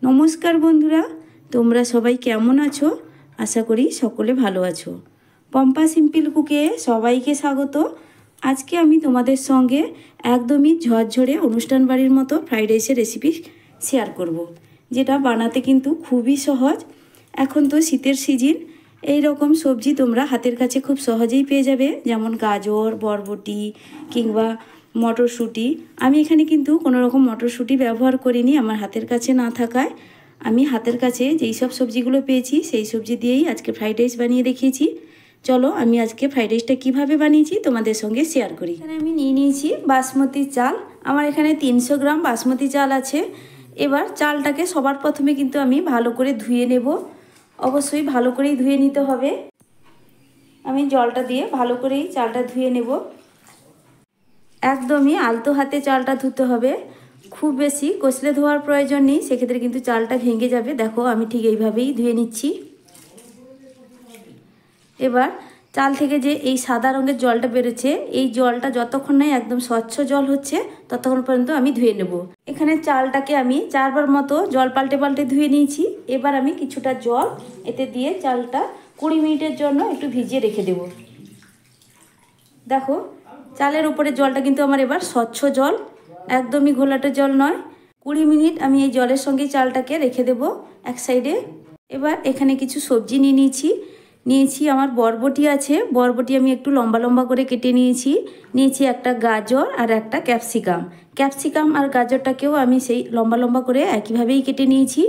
নমস্কার বন্ধুরা, তোমরা সবাই কেমন আছো? আশা করি সকলে ভালো আছো। পম্পা সিম্পল কুকে সবাইকে স্বাগত। আজকে আমি তোমাদের সঙ্গে একদমই ঝরঝরে অনুষ্ঠান বাড়ির মতো ফ্রাইড রাইসের রেসিপি শেয়ার করব, যেটা বানাতে কিন্তু খুবই সহজ। এখন তো শীতের সিজন, এই রকম সবজি তোমরা হাতের কাছে খুব সহজেই পেয়ে যাবে, যেমন গাজর, বরবটি কিংবা মটরশুঁটি। আমি এখানে কিন্তু কোনো রকম মটরশুঁটি ব্যবহার করিনি, আমার হাতের কাছে না থাকায় আমি হাতের কাছে যেই সব সবজিগুলো পেয়েছি সেই সবজি দিয়েই আজকে ফ্রাইড রাইস বানিয়ে দেখিয়েছি। চলো আমি আজকে ফ্রাইড রাইসটা কীভাবে বানিয়েছি তোমাদের সঙ্গে শেয়ার করি। এখানে আমি নিয়ে নিয়েছি বাসমতি চাল। আমার এখানে 300 গ্রাম বাসমতি চাল আছে। এবার চালটাকে সবার প্রথমে কিন্তু আমি ভালো করে ধুয়ে নেব। অবশ্যই ভালো করেই ধুয়ে নিতে হবে। আমি জলটা দিয়ে ভালো করেই চালটা ধুয়ে নেব। একদমই আলতো হাতে চালটা ধুতে হবে, খুব বেশি কষলে ধোয়ার প্রয়োজন নেই, সেক্ষেত্রে কিন্তু চালটা ভেঙে যাবে। দেখো আমি ঠিক এইভাবেই ধুয়ে নিচ্ছি। এবার চাল থেকে যে এই সাদা রঙের জলটা বেরোচ্ছে, এই জলটা যতক্ষণ না একদম স্বচ্ছ জল হচ্ছে ততক্ষণ পর্যন্ত আমি ধুয়ে নেব। এখানে চালটাকে আমি 4 বার মতো জল পাল্টে পাল্টে ধুয়ে নিয়েছি। এবার আমি কিছুটা জল এতে দিয়ে চালটা 20 মিনিটের জন্য একটু ভিজিয়ে রেখে দেব। দেখো চালের উপরে জলটা কিন্তু আমার এবার স্বচ্ছ জল, একদমই ঘোলাটে জল নয়। 20 মিনিট আমি এই জলের সঙ্গে চালটাকে রেখে দেব এক সাইডে। এবার এখানে কিছু সবজি নিয়েছি আমার বরবটি আছে, বরবটি আমি একটু লম্বা লম্বা করে কেটে নিয়েছি একটা গাজর আর একটা ক্যাপসিকাম আর গাজরটাকেও আমি সেই লম্বা লম্বা করে একইভাবেই কেটে নিয়েছি।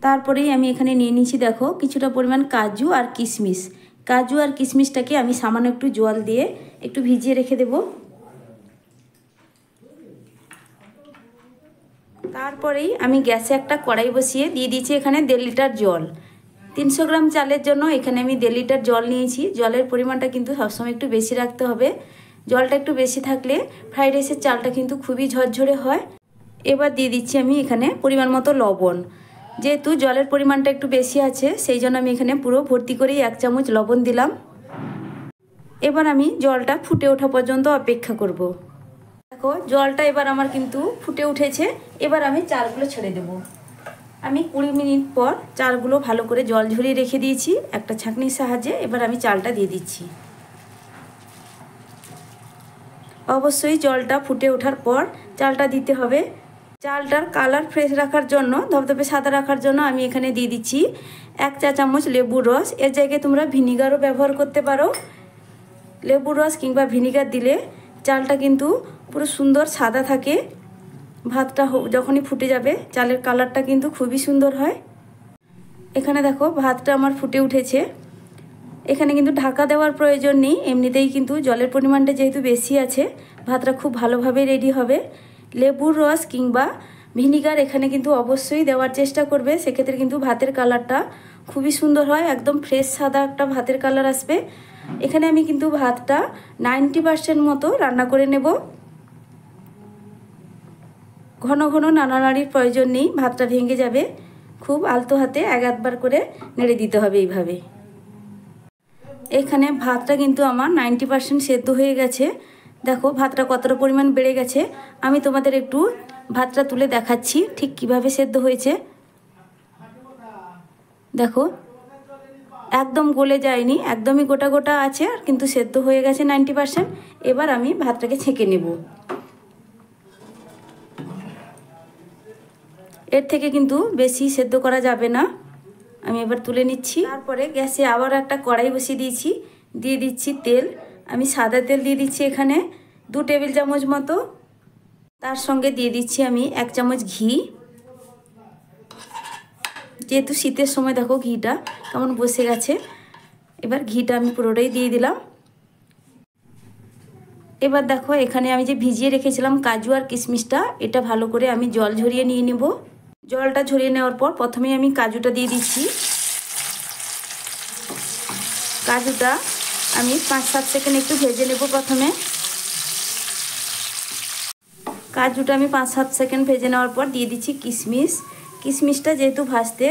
তারপরেই আমি এখানে নিয়ে নিয়েছি দেখো কিছুটা পরিমাণ কাজু আর কিশমিশটাকে আমি সামান্য একটু জল দিয়ে একটু ভিজিয়ে রেখে দেব। তারপরেই আমি গ্যাসে একটা কড়াই বসিয়ে দিয়ে দিয়েছি এখানে 1.5 লিটার জল। 300 গ্রাম চালের জন্য এখানে আমি 1.5 লিটার জল নিয়েছি। জলের পরিমাণটা কিন্তু সবসময় একটু বেশি রাখতে হবে। জলটা একটু বেশি থাকলে ফ্রাইড রাইসের চালটা কিন্তু খুবই ঝরঝরে হয়। এবার দিয়ে দিচ্ছি আমি এখানে পরিমাণ মতো লবণ। যেহেতু জলের পরিমাণটা একটু বেশি আছে, সেই জন্য আমি এখানে পুরো ভর্তি করেই 1 চামচ লবণ দিলাম। এবার আমি জলটা ফুটে ওঠা পর্যন্ত অপেক্ষা করব। দেখো জলটা এবার আমার কিন্তু ফুটে উঠেছে। এবার আমি চালগুলো ছেড়ে দেব। আমি 20 মিনিট পর চালগুলো ভালো করে জল ঝরিয়ে রেখে দিয়েছি একটা ছাঁকনির সাহায্যে। এবার আমি চালটা দিয়ে দিচ্ছি। অবশ্যই জলটা ফুটে ওঠার পর চালটা দিতে হবে। চালটার কালার ফ্রেশ রাখার জন্য, ধবধবে সাদা রাখার জন্য আমি এখানে দিয়ে দিচ্ছি 1 চা চামচ লেবুর রস। এর জায়গায় তোমরা ভিনিগারও ব্যবহার করতে পারো। লেবুর রস কিংবা ভিনিগার দিলে চালটা কিন্তু পুরো সুন্দর সাদা থাকে। ভাতটা যখনই ফুটে যাবে চালের কালারটা কিন্তু খুবই সুন্দর হয়। এখানে দেখো ভাতটা আমার ফুটে উঠেছে। এখানে কিন্তু ঢাকা দেওয়ার প্রয়োজন নেই, এমনিতেই কিন্তু জলের পরিমাণটা যেহেতু বেশি আছে ভাতটা খুব ভালোভাবে রেডি হবে। লেবুর রস কিংবা ভিনিগার এখানে কিন্তু অবশ্যই দেওয়ার চেষ্টা করবে, সেক্ষেত্রে কিন্তু ভাতের কালারটা খুবই সুন্দর হয়, একদম ফ্রেশ সাদা একটা ভাতের কালার আসবে। এখানে আমি কিন্তু ভাতটা 90% মতো রান্না করে নেব। ঘন ঘন নাড়ানাড়ির প্রয়োজন নেই, ভাতটা ভেঙে যাবে। খুব আলতো হাতে 1-1 করে নেড়ে দিতে হবে এইভাবে। এখানে ভাতটা কিন্তু আমার 90% সেদ্ধ হয়ে গেছে। দেখো ভাতটা কতটা পরিমাণ বেড়ে গেছে। আমি তোমাদের একটু ভাতটা তুলে দেখাচ্ছি ঠিক কিভাবে সেদ্ধ হয়েছে। দেখো একদম গলে যায়নি, একদমই গোটা গোটা আছে, আর কিন্তু সেদ্ধ হয়ে গেছে 90%। এবার আমি ভাতটাকে ছেঁকে নেব। এর থেকে কিন্তু বেশি সেদ্ধ করা যাবে না। আমি এবার তুলে নিচ্ছি। তারপরে গ্যাসে আবার একটা কড়াই বসিয়ে দিয়ে দিচ্ছি তেল। আমি সাদা তেল দিয়ে দিচ্ছি এখানে 2 টেবিল চামচ মতো। তার সঙ্গে দিয়ে দিচ্ছি আমি 1 চামচ ঘি। যেহেতু শীতের সময় দেখো ঘিটা কেমন বসে গেছে, এবার ঘিটা আমি পুরোটাই দিয়ে দিলাম। এবার দেখো এখানে আমি যে ভিজিয়ে রেখেছিলাম কাজু আর কিশমিশটা, এটা ভালো করে আমি জল ঝরিয়ে নিয়ে নেব। জলটা ঝরিয়ে নেওয়ার পর প্রথমেই আমি কাজুটা দিয়ে দিচ্ছি। কাজুটা আমি 5-7 সেকেন্ড একটু ভেজে নেব প্রথমে। কাজুটা আমি 5-7 সেকেন্ড ভেজে নেওয়ার পর দিয়ে দিচ্ছি কিশমিশটা যেহেতু ভাজতে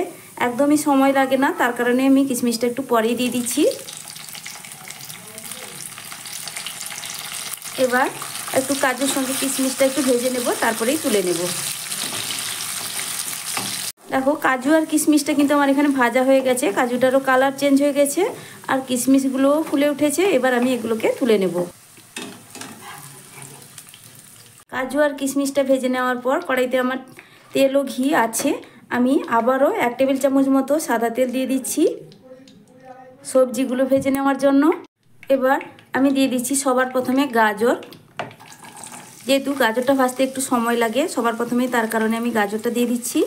একদমই সময় লাগে না, তার কারণে আমি কিশমিশটা একটু পরেই দিয়ে দিচ্ছি। এবার একটু কাজুর সঙ্গে কিশমিশটা একটু ভেজে নেব, তারপরেই তুলে নেব। দেখো কাজু আর কিশমিশটা কিন্তু আমার এখানে ভাজা হয়ে গেছে, কাজুটারও কালার চেঞ্জ হয়ে গেছে আর কিশমিশগুলোও ফুলে উঠেছে। এবার আমি এগুলোকে তুলে নেব। কাজু আর কিশমিশটা ভেজে নেওয়ার পর কড়াইতে আমার তেল ও ঘি আছে, আমি আবারও 1 টেবিল চামচ মতো সাদা তেল দিয়ে দিচ্ছি সবজিগুলো ভেজে নেওয়ার জন্য। এবার আমি দিয়ে দিচ্ছি সবার প্রথমে গাজর, যেহেতু গাজরটা ভাজতে একটু সময় লাগে সবার প্রথমেই, তার কারণে আমি গাজরটা দিয়ে দিচ্ছি।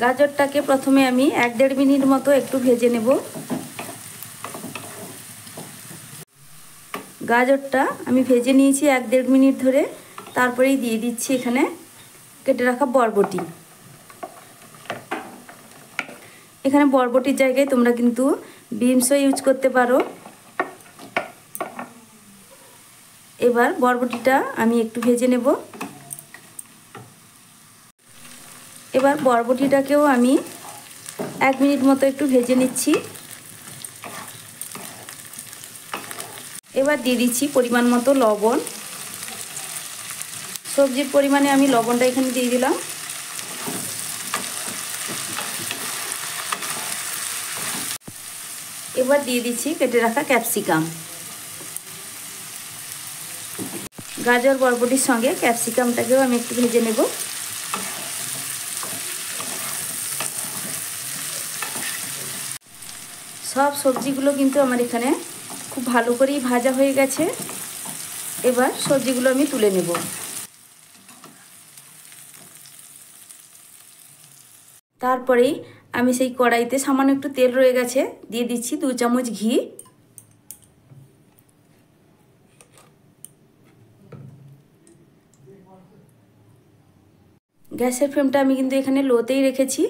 গাজরটাকে প্রথমে আমি 1-1.5 মিনিট মতো একটু ভেজে নেব। গাজরটা আমি ভেজে নিয়েছি 1-1.5 মিনিট ধরে। তারপরেই দিয়ে দিচ্ছি এখানে কেটে রাখা বরবটি। এখানে বরবটির জায়গায় তোমরা কিন্তু বিনসও ইউজ করতে পারো। এবার বরবটিটা আমি একটু ভেজে নেব। এবার বরবটিটাকেও আমি 1 মিনিট মতো একটু ভেজে নিচ্ছি। এবার দিয়ে দিচ্ছি পরিমাণ মতো লবণ। সবজির পরিমাণে আমি লবণটা এখানে দিয়ে দিলাম। এবার দিয়ে দিচ্ছি কেটে রাখা ক্যাপসিকাম। গাজর বরবটির সঙ্গে ক্যাপসিকামটাকেও আমি একটু ভেজে নেব। সব সবজিগুলো কিন্তু আমার এখানে খুব ভালো করেই ভাজা হয়ে গেছে। এবার সবজিগুলো আমি তুলে নেব। তারপরেই আমি সেই কড়াইতে সামান্য একটু তেল রয়ে গেছে, দিয়ে দিচ্ছি 2 চামচ ঘি। গ্যাসের ফ্লেমটা আমি কিন্তু এখানে লোতেই রেখেছি।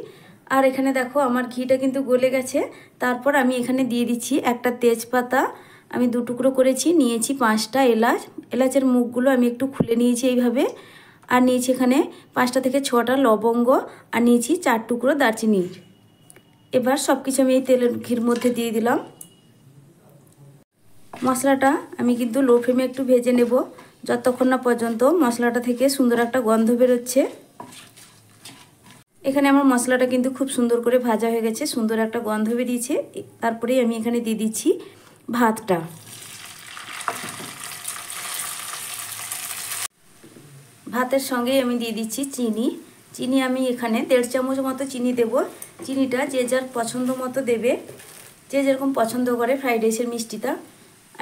আর এখানে দেখো আমার ঘিটা কিন্তু গলে গেছে। তারপর আমি এখানে দিয়ে দিচ্ছি একটা তেজপাতা, আমি 2 টুকরো করেছি, নিয়েছি 5টা এলাচ। এলাচের মুখগুলো আমি একটু খুলে নিয়েছি এইভাবে। আর নিয়েছি এখানে 5টা থেকে 6টা লবঙ্গ, আর নিয়েছি 4 টুকরো দারচিনি। এবার সব কিছু আমি এই তেলের ঘির মধ্যে দিয়ে দিলাম। মশলাটা আমি কিন্তু লো ফ্লেমে একটু ভেজে নেব, যতক্ষণ না পর্যন্ত মশলাটা থেকে সুন্দর একটা গন্ধ বেরোচ্ছে। এখানে আমার মশলাটা কিন্তু খুব সুন্দর করে ভাজা হয়ে গেছে, সুন্দর একটা গন্ধ বেরিয়েছে। তারপরেই আমি এখানে দিয়ে দিচ্ছি ভাতটা। ভাতের সঙ্গে আমি দিয়ে দিচ্ছি চিনি। চিনি আমি এখানে 1.5 চামচ মতো চিনি দেব। চিনিটা যে যার পছন্দ মতো দেবে, যে যেরকম পছন্দ করে ফ্রাইড রাইসের মিষ্টিটা।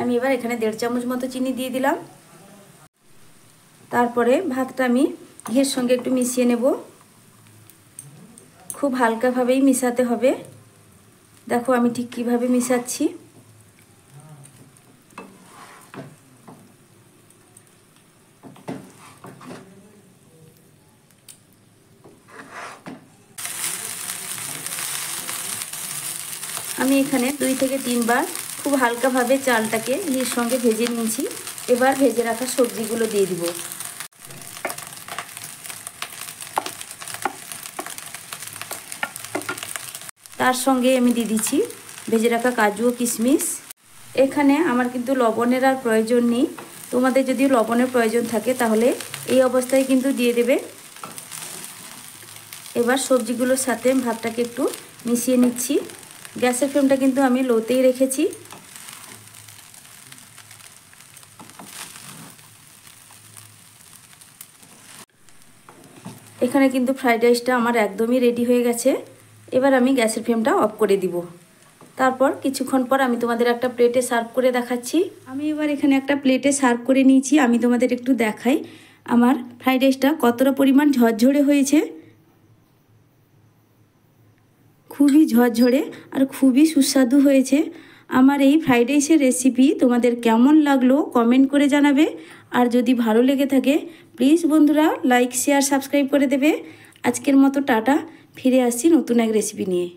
আমি এবার এখানে 1.5 চামচ মতো চিনি দিয়ে দিলাম। তারপরে ভাতটা আমি ঘিয়ের সঙ্গে একটু মিশিয়ে নেব। খুব হালকাভাবেই মিশাতে হবে। দেখো আমি ঠিক কিভাবে মিশাচ্ছি। আমি এখানে 2 থেকে 3 বার খুব হালকাভাবে চালটাকে ঘিয়ের সঙ্গে ভেজে নিয়েছি। এবার ভেজে রাখা সবজিগুলো দিয়ে দিব। তার সঙ্গে আমি দিয়ে দিচ্ছি ভেজে রাখা কাজু ও কিশমিশ। এখানে আমার কিন্তু লবণের আর প্রয়োজন নেই, তোমাদের যদি লবণের প্রয়োজন থাকে তাহলে এই অবস্থায় কিন্তু দিয়ে দেবে। এবার সবজিগুলোর সাথে ভাতটাকে একটু মিশিয়ে নিচ্ছি। গ্যাসের ফ্লেমটা কিন্তু আমি লোতেই রেখেছি। এখানে কিন্তু ফ্রাইড রাইসটা আমার একদমই রেডি হয়ে গেছে। এবার আমি গ্যাসের ফ্লেমটা অফ করে দিব। তারপর কিছুক্ষণ পর আমি তোমাদের একটা প্লেটে সার্ভ করে দেখাচ্ছি। আমি এবার এখানে একটা প্লেটে সার্ভ করে নিয়েছি। আমি তোমাদের একটু দেখাই আমার ফ্রাইড রাইসটা কতটা পরিমাণ ঝরঝরে হয়েছে। খুবই ঝরঝরে আর খুবই সুস্বাদু হয়েছে। আমার এই ফ্রাইড রাইসের রেসিপি তোমাদের কেমন লাগলো কমেন্ট করে জানাবে। আর যদি ভালো লেগে থাকে প্লিজ বন্ধুরা লাইক শেয়ার সাবস্ক্রাইব করে দেবে। আজকের মতো টাটা, ফিরে আসছি নতুন এক রেসিপি নিয়ে।